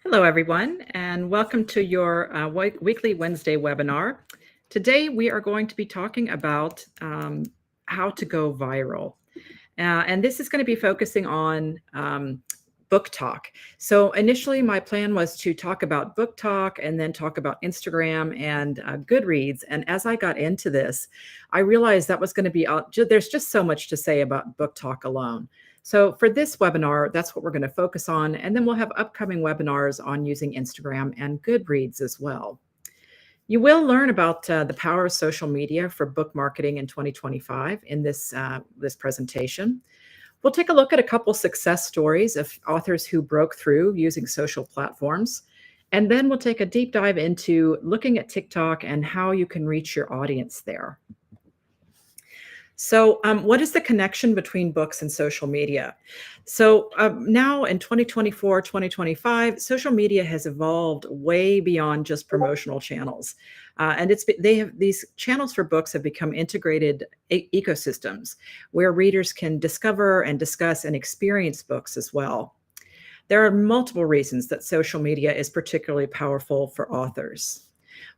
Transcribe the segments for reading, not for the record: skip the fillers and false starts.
Hello, everyone, and welcome to your weekly Wednesday webinar. Today, we are going to be talking about how to go viral. And this is going to be focusing on BookTok. So initially, my plan was to talk about BookTok and then talk about Instagram and Goodreads. And as I got into this, I realized that was going to be, there's just so much to say about BookTok alone. So for this webinar, that's what we're going to focus on. And then we'll have upcoming webinars on using Instagram and Goodreads as well. You will learn about the power of social media for book marketing in 2025 in this presentation. We'll take a look at a couple success stories of authors who broke through using social platforms. And then we'll take a deep dive into looking at TikTok and how you can reach your audience there. So, what is the connection between books and social media? So, now in 2024, 2025, social media has evolved way beyond just promotional channels. And these channels for books have become integrated ecosystems where readers can discover and discuss and experience books as well. There are multiple reasons that social media is particularly powerful for authors.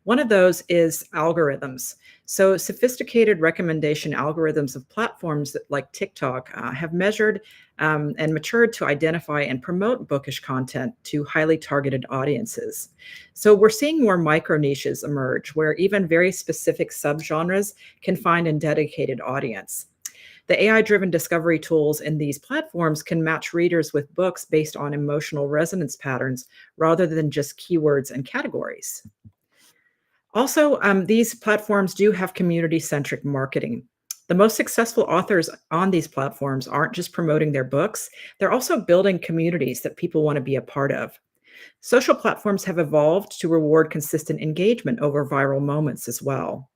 One of those is algorithms. So, sophisticated recommendation algorithms of platforms like TikTok have measured and matured to identify and promote bookish content to highly targeted audiences. So, we're seeing more micro niches emerge where even very specific subgenres can find a dedicated audience. The AI-driven discovery tools in these platforms can match readers with books based on emotional resonance patterns rather than just keywords and categories. Also, these platforms do have community-centric marketing. The most successful authors on these platforms aren't just promoting their books, they're also building communities that people want to be a part of. Social platforms have evolved to reward consistent engagement over viral moments as well.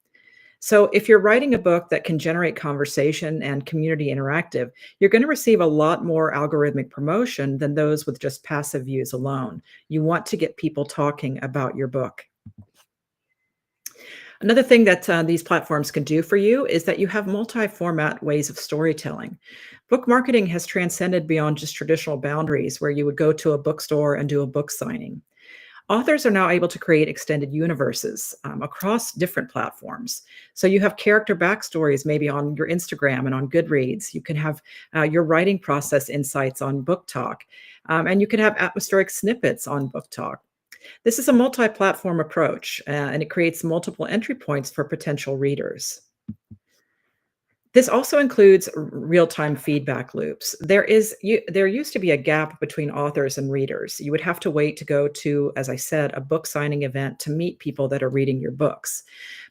So, if you're writing a book that can generate conversation and community interactive, you're going to receive a lot more algorithmic promotion than those with just passive views alone. You want to get people talking about your book. Another thing that these platforms can do for you is that you have multi-format ways of storytelling. Book marketing has transcended beyond just traditional boundaries where you would go to a bookstore and do a book signing. Authors are now able to create extended universes across different platforms. So you have character backstories maybe on your Instagram and on Goodreads. You can have your writing process insights on BookTok, and you can have atmospheric snippets on BookTok. This is a multi-platform approach, and it creates multiple entry points for potential readers. This also includes real-time feedback loops. There used to be a gap between authors and readers. You would have to wait to go to, as I said, a book signing event to meet people that are reading your books.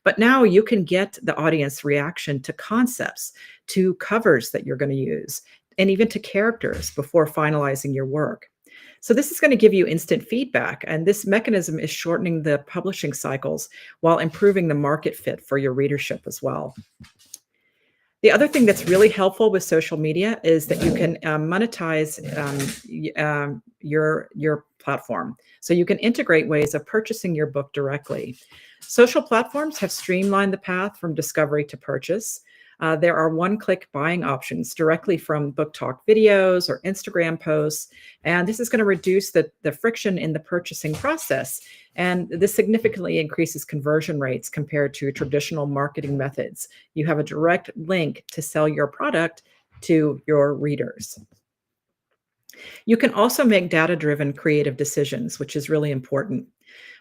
But now you can get the audience reaction to concepts, to covers that you're going to use, and even to characters before finalizing your work. So this is going to give you instant feedback, and this mechanism is shortening the publishing cycles while improving the market fit for your readership as well. The other thing that's really helpful with social media is that you can monetize your platform. So you can integrate ways of purchasing your book directly. Social platforms have streamlined the path from discovery to purchase. There are one-click buying options directly from BookTok videos or Instagram posts, and this is going to reduce the friction in the purchasing process. And this significantly increases conversion rates compared to traditional marketing methods. You have a direct link to sell your product to your readers. You can also make data-driven creative decisions, which is really important.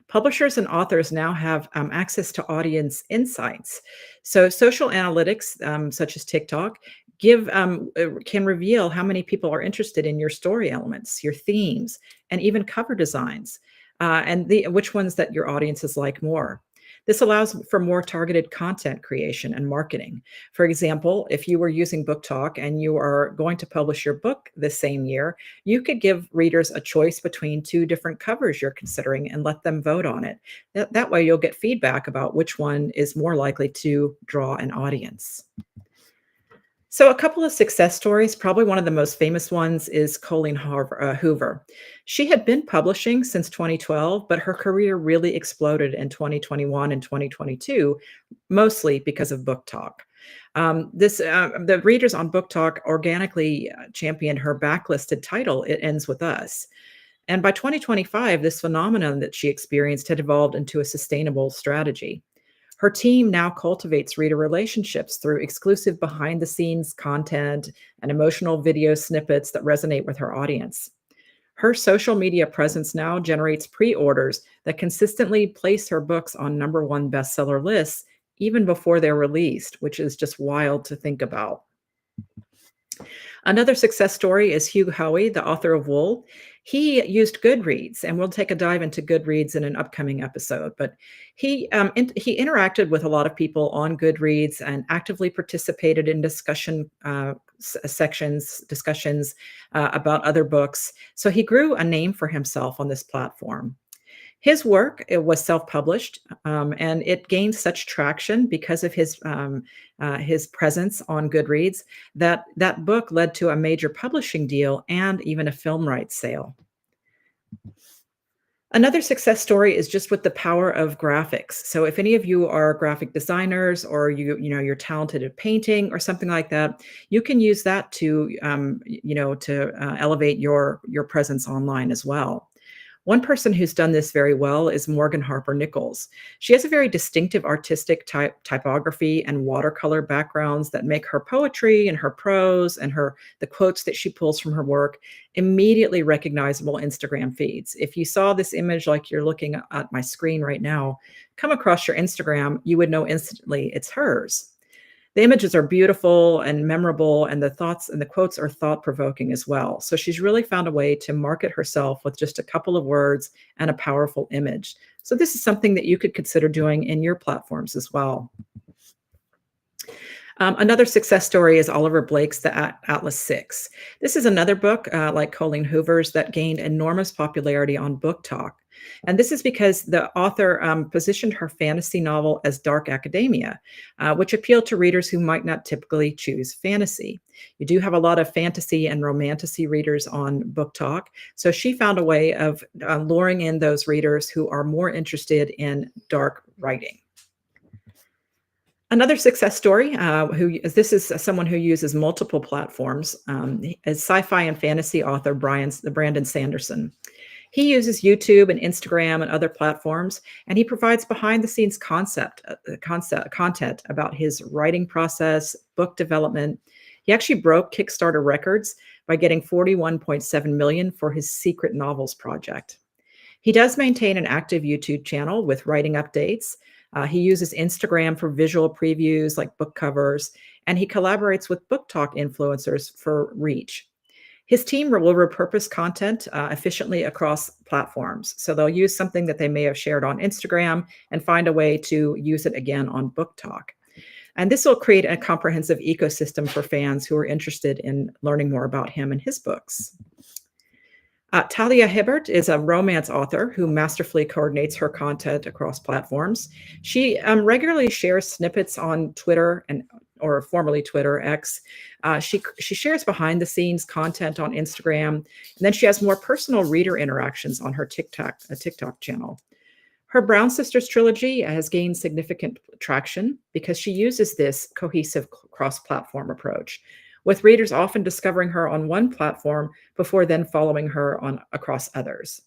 Publishers and authors now have access to audience insights. So social analytics, such as TikTok, can reveal how many people are interested in your story elements, your themes, and even cover designs, and which ones that your audiences like more. This allows for more targeted content creation and marketing. For example, if you were using BookTok and you are going to publish your book the same year, you could give readers a choice between two different covers you're considering and let them vote on it. That way you'll get feedback about which one is more likely to draw an audience. So a couple of success stories, probably one of the most famous ones is Colleen Hoover. She had been publishing since 2012, but her career really exploded in 2021 and 2022, mostly because of BookTok. The readers on BookTok organically championed her backlisted title, It Ends With Us. And by 2025, this phenomenon that she experienced had evolved into a sustainable strategy. Her team now cultivates reader relationships through exclusive behind the scenes content and emotional video snippets that resonate with her audience. Her social media presence now generates pre orders that consistently place her books on #1 bestseller lists even before they're released, which is just wild to think about. Another success story is Hugh Howey, the author of Wool. He used Goodreads, and we'll take a dive into Goodreads in an upcoming episode. But he interacted with a lot of people on Goodreads and actively participated in discussions about other books. So he grew a name for himself on this platform. His work, it was self-published, and it gained such traction because of his presence on Goodreads that that book led to a major publishing deal and even a film rights sale. Another success story is just with the power of graphics. So if any of you are graphic designers or you're talented at painting or something like that, you can use that to elevate your presence online as well. One person who's done this very well is Morgan Harper Nichols. She has a very distinctive artistic typography and watercolor backgrounds that make her poetry and her prose and the quotes that she pulls from her work immediately recognizable Instagram feeds. If you saw this image like you're looking at my screen right now, come across your Instagram, you would know instantly it's hers. The images are beautiful and memorable, and the thoughts and the quotes are thought-provoking as well. So she's really found a way to market herself with just a couple of words and a powerful image. So this is something that you could consider doing in your platforms as well. Another success story is Oliver Blake's The Atlas Six. This is another book, like Colleen Hoover's, that gained enormous popularity on BookTok. And this is because the author positioned her fantasy novel as dark academia, which appealed to readers who might not typically choose fantasy. You do have a lot of fantasy and romantasy readers on BookTok, so she found a way of luring in those readers who are more interested in dark writing. Another success story, this is someone who uses multiple platforms, is sci-fi and fantasy author Brandon Sanderson. He uses YouTube and Instagram and other platforms, and he provides behind-the-scenes content about his writing process, book development. He actually broke Kickstarter records by getting $41.7 million for his secret novels project. He does maintain an active YouTube channel with writing updates. He uses Instagram for visual previews like book covers, and he collaborates with BookTok influencers for reach. His team will repurpose content efficiently across platforms. So they'll use something that they may have shared on Instagram and find a way to use it again on BookTok. And this will create a comprehensive ecosystem for fans who are interested in learning more about him and his books. Talia Hibbert is a romance author who masterfully coordinates her content across platforms. She regularly shares snippets on Twitter or formerly Twitter, X. She shares behind the scenes content on Instagram, and then she has more personal reader interactions on her TikTok channel. Her Brown Sisters trilogy has gained significant traction because she uses this cohesive cross-platform approach, with readers often discovering her on one platform before then following her across others.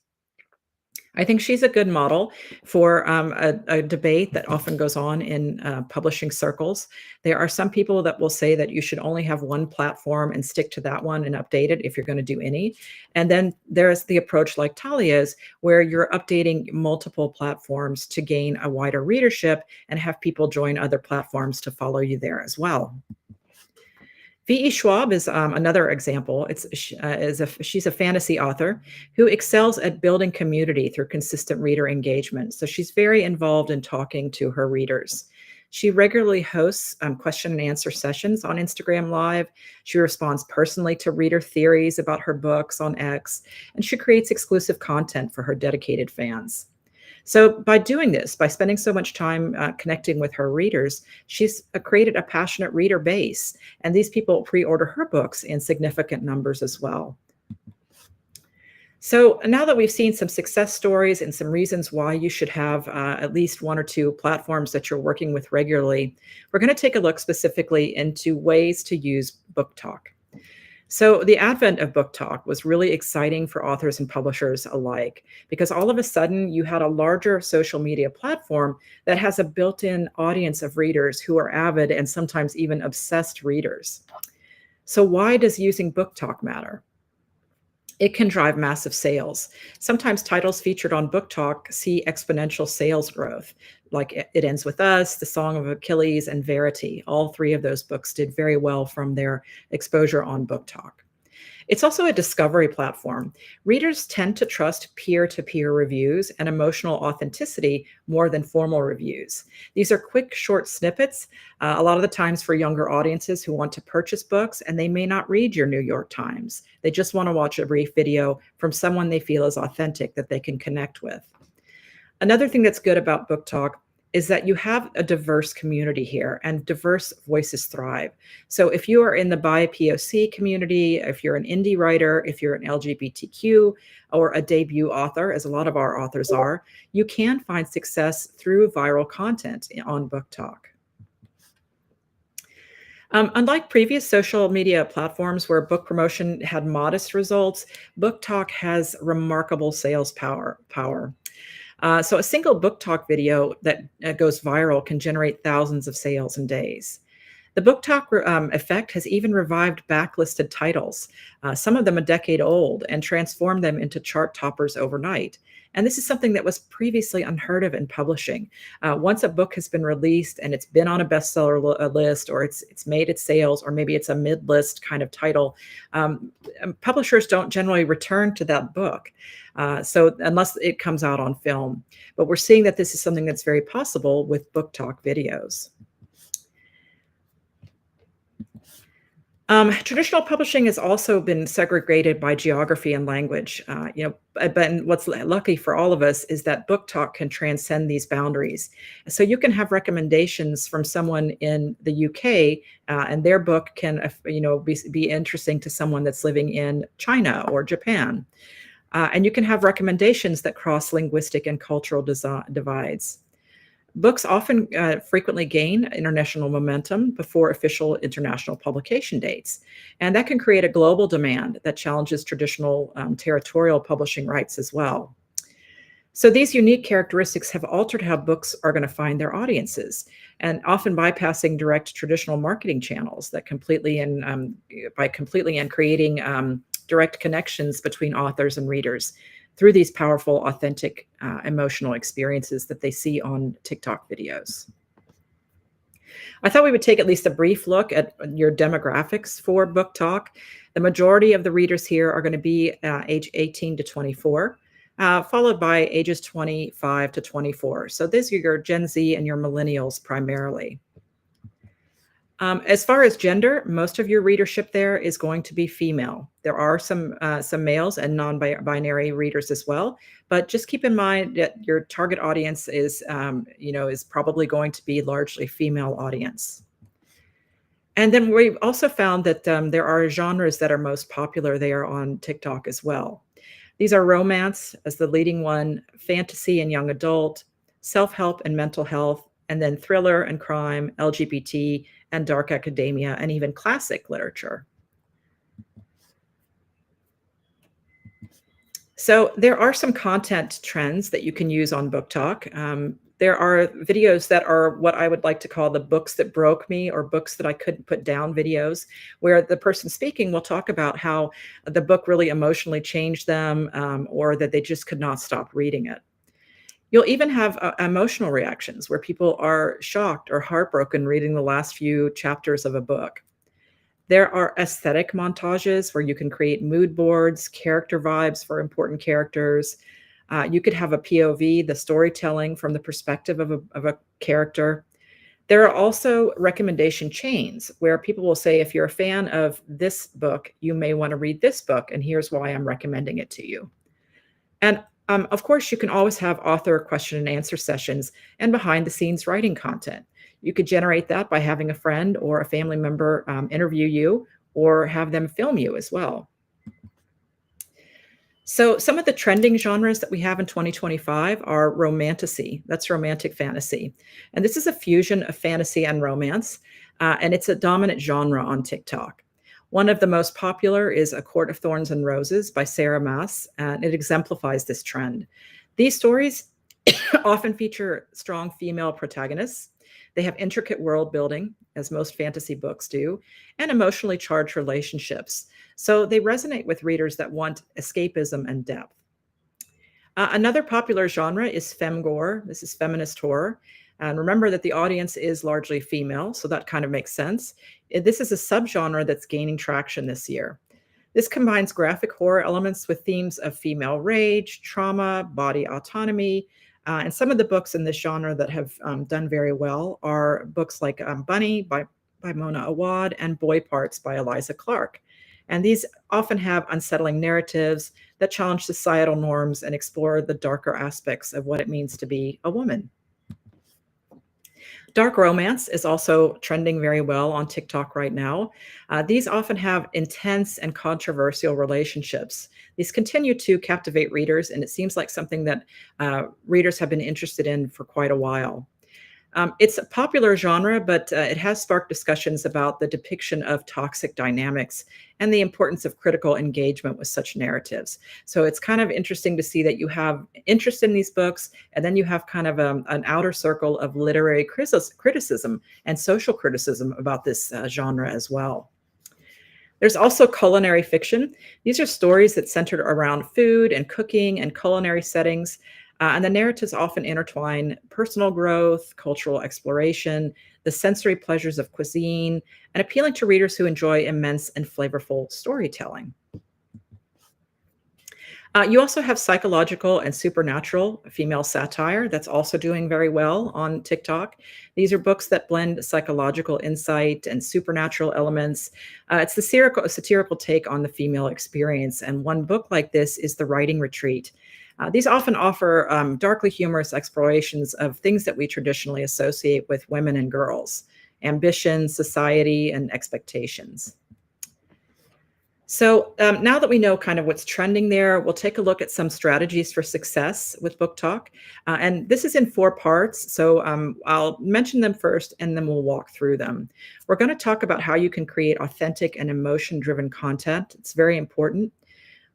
I think she's a good model for a debate that often goes on in publishing circles. There are some people that will say that you should only have one platform and stick to that one and update it if you're going to do any. And then there's the approach like Talia's, where you're updating multiple platforms to gain a wider readership and have people join other platforms to follow you there as well. V.E. Schwab is another example. She's a fantasy author who excels at building community through consistent reader engagement. So she's very involved in talking to her readers. She regularly hosts question and answer sessions on Instagram Live. She responds personally to reader theories about her books on X, and she creates exclusive content for her dedicated fans. So by doing this, by spending so much time connecting with her readers, she's created a passionate reader base, and these people pre-order her books in significant numbers as well. So now that we've seen some success stories and some reasons why you should have at least one or two platforms that you're working with regularly, we're going to take a look specifically into ways to use BookTok. So, the advent of BookTok was really exciting for authors and publishers alike because all of a sudden you had a larger social media platform that has a built in audience of readers who are avid and sometimes even obsessed readers. So, why does using BookTok matter? It can drive massive sales. Sometimes titles featured on BookTok see exponential sales growth, like It Ends With Us, The Song of Achilles, and Verity. All three of those books did very well from their exposure on BookTok. It's also a discovery platform. Readers tend to trust peer to peer reviews and emotional authenticity more than formal reviews. These are quick, short snippets, a lot of the times for younger audiences who want to purchase books, and they may not read your New York Times. They just want to watch a brief video from someone they feel is authentic that they can connect with. Another thing that's good about Book Talk is that you have a diverse community here and diverse voices thrive. So if you are in the BIPOC community, if you're an indie writer, if you're an LGBTQ or a debut author, as a lot of our authors are, you can find success through viral content on Book Talk. Unlike previous social media platforms where book promotion had modest results, Book Talk has remarkable sales power. So a single book talk video that goes viral can generate thousands of sales in days. The book talk effect has even revived backlisted titles, some of them a decade old, and transformed them into chart toppers overnight. And this is something that was previously unheard of in publishing. Once a book has been released and it's been on a bestseller list, or it's made its sales, or maybe it's a mid-list kind of title, publishers don't generally return to that book. So unless it comes out on film. But we're seeing that this is something that's very possible with book talk videos. Traditional publishing has also been segregated by geography and language. But what's lucky for all of us is that Book Talk can transcend these boundaries. So you can have recommendations from someone in the UK, and their book can, be interesting to someone that's living in China or Japan. And you can have recommendations that cross linguistic and cultural divides. Books often frequently gain international momentum before official international publication dates, and that can create a global demand that challenges traditional territorial publishing rights as well. So these unique characteristics have altered how books are going to find their audiences, and often bypassing direct traditional marketing channels that completely and creating direct connections between authors and readers through these powerful, authentic, emotional experiences that they see on TikTok videos. I thought we would take at least a brief look at your demographics for Book Talk. The majority of the readers here are going to be age 18 to 24, followed by ages 25 to 24. So these are your Gen Z and your millennials primarily. As far as gender, most of your readership there is going to be female. There are some males and non-binary readers as well, but just keep in mind that your target audience is probably going to be largely female audience. And then we've also found that there are genres that are most popular there on TikTok as well. These are romance as the leading one, fantasy and young adult, self-help and mental health, and then thriller and crime, LGBT, and dark academia, and even classic literature. So there are some content trends that you can use on Book Talk. There are videos that are what I would like to call the books that broke me, or books that I couldn't put down videos, where the person speaking will talk about how the book really emotionally changed them, or that they just could not stop reading it. You'll even have emotional reactions where people are shocked or heartbroken reading the last few chapters of a book. There are aesthetic montages where you can create mood boards, character vibes for important characters. You could have a POV, the storytelling from the perspective of a character. There are also recommendation chains where people will say, if you're a fan of this book, you may want to read this book, and here's why I'm recommending it to you. And of course, you can always have author question and answer sessions and behind the scenes writing content. You could generate that by having a friend or a family member interview you, or have them film you as well. So some of the trending genres that we have in 2025 are romantasy. That's romantic fantasy. And this is a fusion of fantasy and romance, and it's a dominant genre on TikTok. One of the most popular is A Court of Thorns and Roses by Sarah Maas, and it exemplifies this trend. These stories often feature strong female protagonists. They have intricate world building, as most fantasy books do, and emotionally charged relationships. So they resonate with readers that want escapism and depth. Another popular genre is femgore. This is feminist horror. And remember that the audience is largely female, so that kind of makes sense. This is a subgenre that's gaining traction this year. This combines graphic horror elements with themes of female rage, trauma, body autonomy. And some of the books in this genre that have done very well are books like Bunny by Mona Awad and Boy Parts by Eliza Clark. And these often have unsettling narratives that challenge societal norms and explore the darker aspects of what it means to be a woman. Dark romance is also trending very well on TikTok right now. These often have intense and controversial relationships. These continue to captivate readers, and it seems like something that readers have been interested in for quite a while. It's a popular genre, but it has sparked discussions about the depiction of toxic dynamics and the importance of critical engagement with such narratives. So it's kind of interesting to see that you have interest in these books, and then you have kind of an outer circle of literary criticism and social criticism about this genre as well. There's also culinary fiction. These are stories that centered around food and cooking and culinary settings. And the narratives often intertwine personal growth, cultural exploration, the sensory pleasures of cuisine, and appealing to readers who enjoy immense and flavorful storytelling. You also have psychological and supernatural female satire that's also doing very well on TikTok. These are books that blend psychological insight and supernatural elements. It's the satirical take on the female experience. And one book like this is The Writing Retreat. These often offer darkly humorous explorations of things that we traditionally associate with women and girls: ambition, society, and expectations. So now that we know kind of what's trending there, we'll take a look at some strategies for success with BookTok. And this is in 4 parts. So I'll mention them first, and then we'll walk through them. We're going to talk about how you can create authentic and emotion-driven content. It's very important.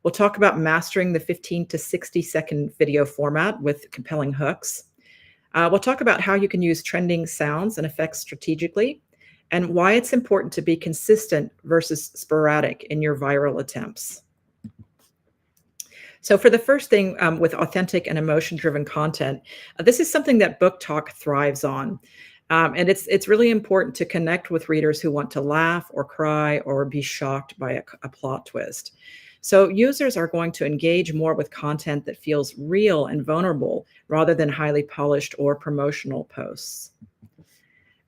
We'll talk about mastering the 15 to 60-second video format with compelling hooks. We'll talk about how you can use trending sounds and effects strategically, and why it's important to be consistent versus sporadic in your viral attempts. So for the first thing, with authentic and emotion-driven content, this is something that BookTok thrives on. And it's really important to connect with readers who want to laugh or cry or be shocked by a plot twist. So users are going to engage more with content that feels real and vulnerable rather than highly polished or promotional posts.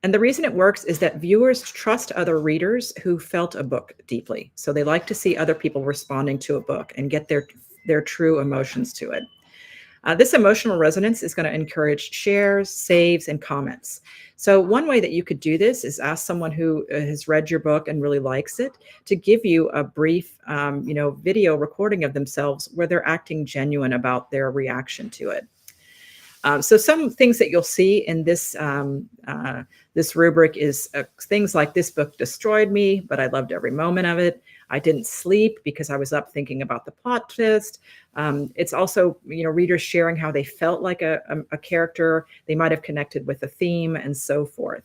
And the reason it works is that viewers trust other readers who felt a book deeply. So they like to see other people responding to a book and get their true emotions to it. This emotional resonance is going to encourage shares, saves, and comments. So one way that you could do this is ask someone who has read your book and really likes it to give you a brief, video recording of themselves where they're acting genuine about their reaction to it. So some things that you'll see in this this rubric is things like: this book destroyed me, but I loved every moment of it. I didn't sleep because I was up thinking about the plot twist. It's also, readers sharing how they felt like a character. They might have connected with a theme and so forth.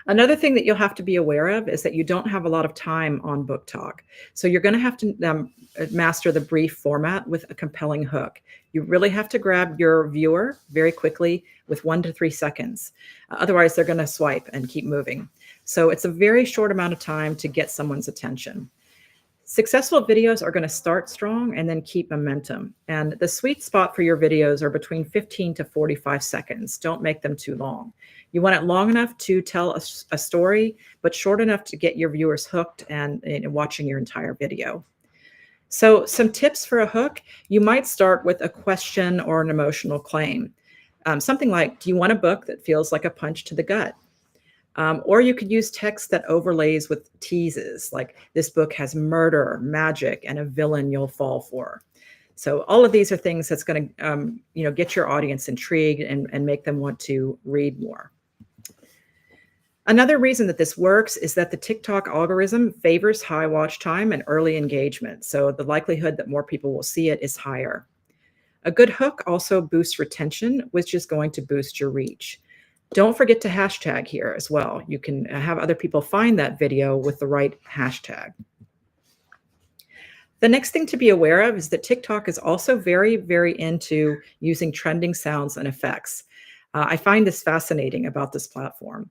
Another thing that you'll have to be aware of is that you don't have a lot of time on BookTok. So you're going to have to master the brief format with a compelling hook. You really have to grab your viewer very quickly with 1 to 3 seconds. Otherwise, they're going to swipe and keep moving. So it's a very short amount of time to get someone's attention. Successful videos are going to start strong and then keep momentum. And the sweet spot for your videos are between 15 to 45 seconds. Don't make them too long. You want it long enough to tell a story, but short enough to get your viewers hooked and watching your entire video. So some tips for a hook: you might start with a question or an emotional claim. Something like, do you want a book that feels like a punch to the gut? Or you could use text that overlays with teases, like, this book has murder, magic, and a villain you'll fall for. So all of these are things that's going to, get your audience intrigued and make them want to read more. Another reason that this works is that the TikTok algorithm favors high watch time and early engagement, so the likelihood that more people will see it is higher. A good hook also boosts retention, which is going to boost your reach. Don't forget to hashtag here as well. You can have other people find that video with the right hashtag. The next thing to be aware of is that TikTok is also very, very into using trending sounds and effects. I find this fascinating about this platform.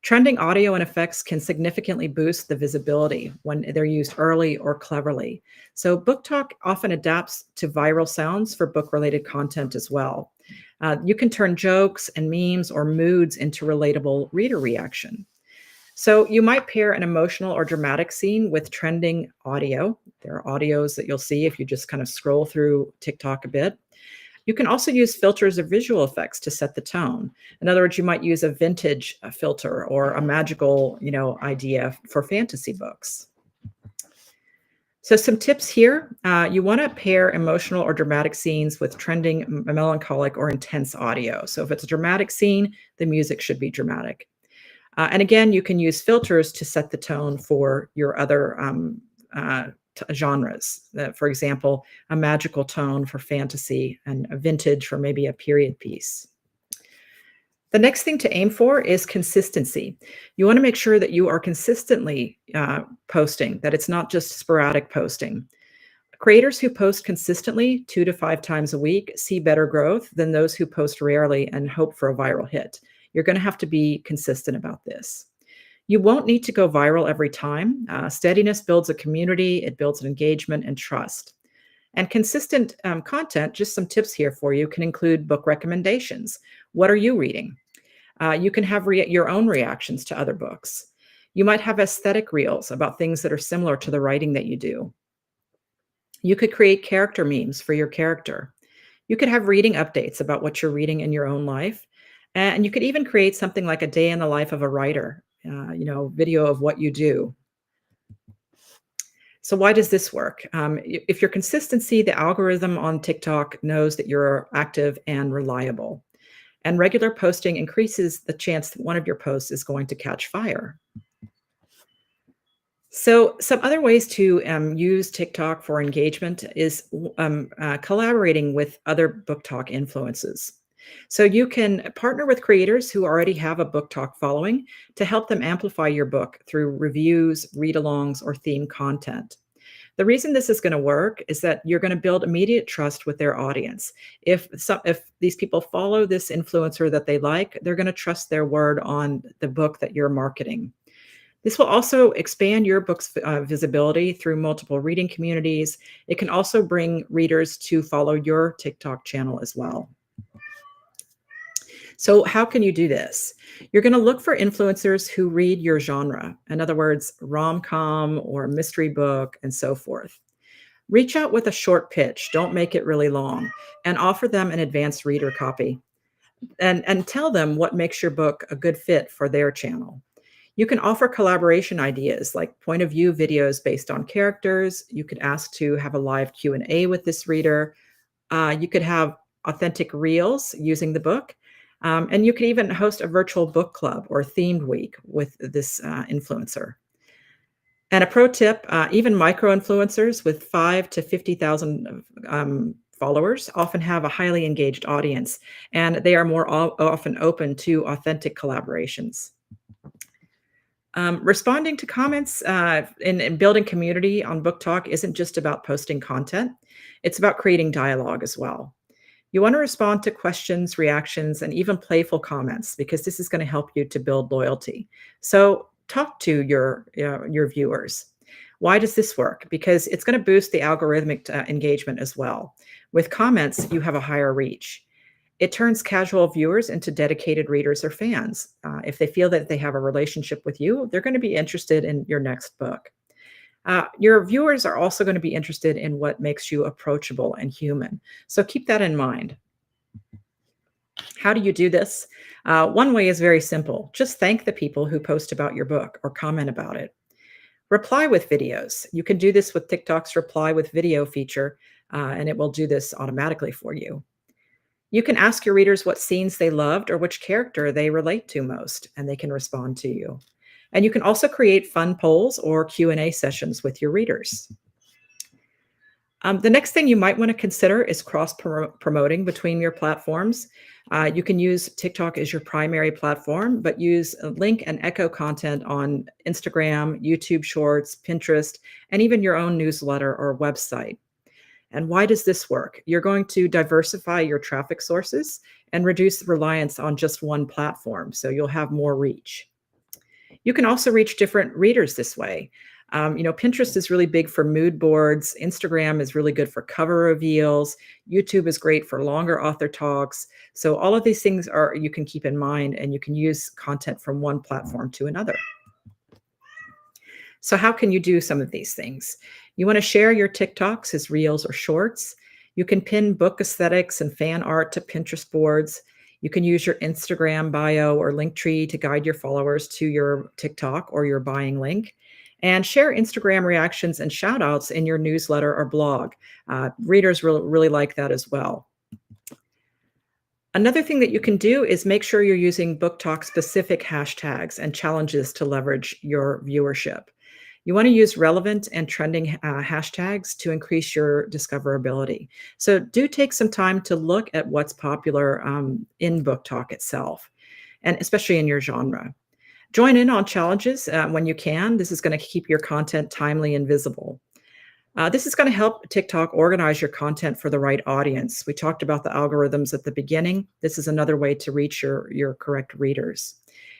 Trending audio and effects can significantly boost the visibility when they're used early or cleverly. So, BookTok often adapts to viral sounds for book related content as well. You can turn jokes and memes or moods into relatable reader reaction. So, you might pair an emotional or dramatic scene with trending audio. There are audios that you'll see if you just kind of scroll through TikTok a bit. You can also use filters or visual effects to set the tone. In other words, you might use a vintage filter or a magical, idea for fantasy books. So some tips here. You want to pair emotional or dramatic scenes with trending, melancholic, or intense audio. So if it's a dramatic scene, the music should be dramatic. And again, you can use filters to set the tone for your other genres. For example, a magical tone for fantasy and a vintage for maybe a period piece. The next thing to aim for is consistency. You want to make sure that you are consistently posting, that it's not just sporadic posting. Creators who post consistently 2 to 5 times a week see better growth than those who post rarely and hope for a viral hit. You're going to have to be consistent about this. You won't need to go viral every time. Steadiness builds a community, it builds an engagement and trust. And consistent content, just some tips here for you, can include book recommendations. What are you reading? You can have your own reactions to other books. You might have aesthetic reels about things that are similar to the writing that you do. You could create character memes for your character. You could have reading updates about what you're reading in your own life. And you could even create something like a day in the life of a writer, video of what you do. So why does this work? If your consistency, the algorithm on TikTok knows that you're active and reliable. And regular posting increases the chance that one of your posts is going to catch fire. So some other ways to use TikTok for engagement is collaborating with other BookTok influences. So you can partner with creators who already have a BookTok following to help them amplify your book through reviews, read-alongs, or themed content. The reason this is going to work is that you're going to build immediate trust with their audience. If these people follow this influencer that they like, they're going to trust their word on the book that you're marketing. This will also expand your book's visibility through multiple reading communities. It can also bring readers to follow your TikTok channel as well. So how can you do this? You're going to look for influencers who read your genre. In other words, rom-com or mystery book and so forth. Reach out with a short pitch. Don't make it really long, and offer them an advanced reader copy and tell them what makes your book a good fit for their channel. You can offer collaboration ideas like point of view videos based on characters. You could ask to have a live Q&A with this reader. You could have authentic reels using the book. And you could even host a virtual book club or themed week with this influencer. And a pro tip, even micro-influencers with 5 to 50,000 followers often have a highly engaged audience, and they are more often open to authentic collaborations. Responding to comments and building community on BookTok isn't just about posting content. It's about creating dialogue as well. You want to respond to questions, reactions, and even playful comments, because this is going to help you to build loyalty. So talk to your viewers. Why does this work? Because it's going to boost the algorithmic engagement as well. With comments, you have a higher reach. It turns casual viewers into dedicated readers or fans. If they feel that they have a relationship with you, they're going to be interested in your next book. Your viewers are also going to be interested in what makes you approachable and human. So keep that in mind. How do you do this? One way is very simple. Just thank the people who post about your book or comment about it. Reply with videos. You can do this with TikTok's reply with video feature, and it will do this automatically for you. You can ask your readers what scenes they loved or which character they relate to most, and they can respond to you. And you can also create fun polls or Q&A sessions with your readers. The next thing you might want to consider is cross promoting between your platforms. You can use TikTok as your primary platform, but use link and echo content on Instagram, YouTube Shorts, Pinterest, and even your own newsletter or website. And why does this work? You're going to diversify your traffic sources and reduce reliance on just one platform, so you'll have more reach. You can also reach different readers this way. Pinterest is really big for mood boards. Instagram is really good for cover reveals. YouTube is great for longer author talks. So all of these things are you can keep in mind, and you can use content from one platform to another. So how can you do some of these things? You want to share your TikToks as reels or shorts. You can pin book aesthetics and fan art to Pinterest boards. You can use your Instagram bio or link tree to guide your followers to your TikTok or your buying link. And share Instagram reactions and shout outs in your newsletter or blog. Readers really like that as well. Another thing that you can do is make sure you're using BookTok specific hashtags and challenges to leverage your viewership. You want to use relevant and trending hashtags to increase your discoverability. So do take some time to look at what's popular in BookTok itself, and especially in your genre. Join in on challenges when you can. This is going to keep your content timely and visible. This is going to help TikTok organize your content for the right audience. We talked about the algorithms at the beginning. This is another way to reach your correct readers.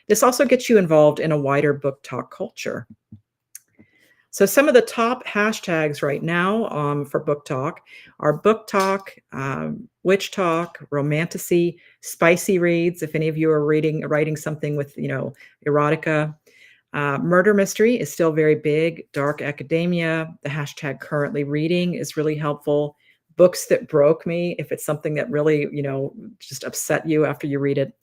This also gets you involved in a wider BookTok culture. So some of the top hashtags right now for BookTok are BookTok, Witch Talk, Romantasy, Spicy Reads, if any of you are writing something with, erotica. Murder mystery is still very big. Dark academia, the hashtag currently reading is really helpful. Books that broke me, if it's something that really, just upset you after you read it.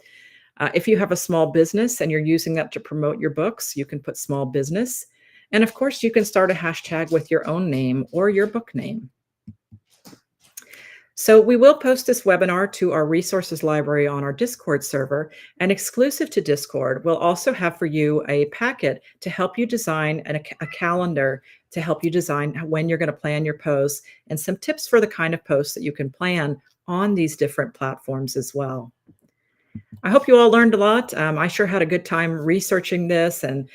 If you have a small business and you're using that to promote your books, you can put small business. And of course, you can start a hashtag with your own name or your book name. So we will post this webinar to our resources library on our Discord server, and exclusive to Discord, we'll also have for you a packet to help you design a calendar to help you design when you're going to plan your posts, and some tips for the kind of posts that you can plan on these different platforms as well. I hope you all learned a lot. I sure had a good time researching this and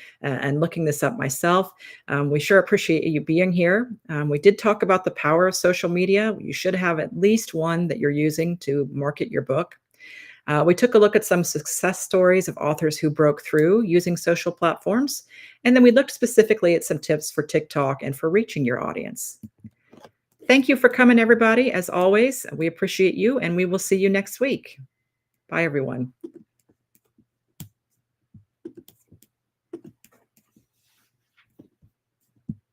looking this up myself. We sure appreciate you being here. We did talk about the power of social media. You should have at least one that you're using to market your book. We took a look at some success stories of authors who broke through using social platforms. And then we looked specifically at some tips for TikTok and for reaching your audience. Thank you for coming, everybody. As always, we appreciate you, and we will see you next week. Bye, everyone.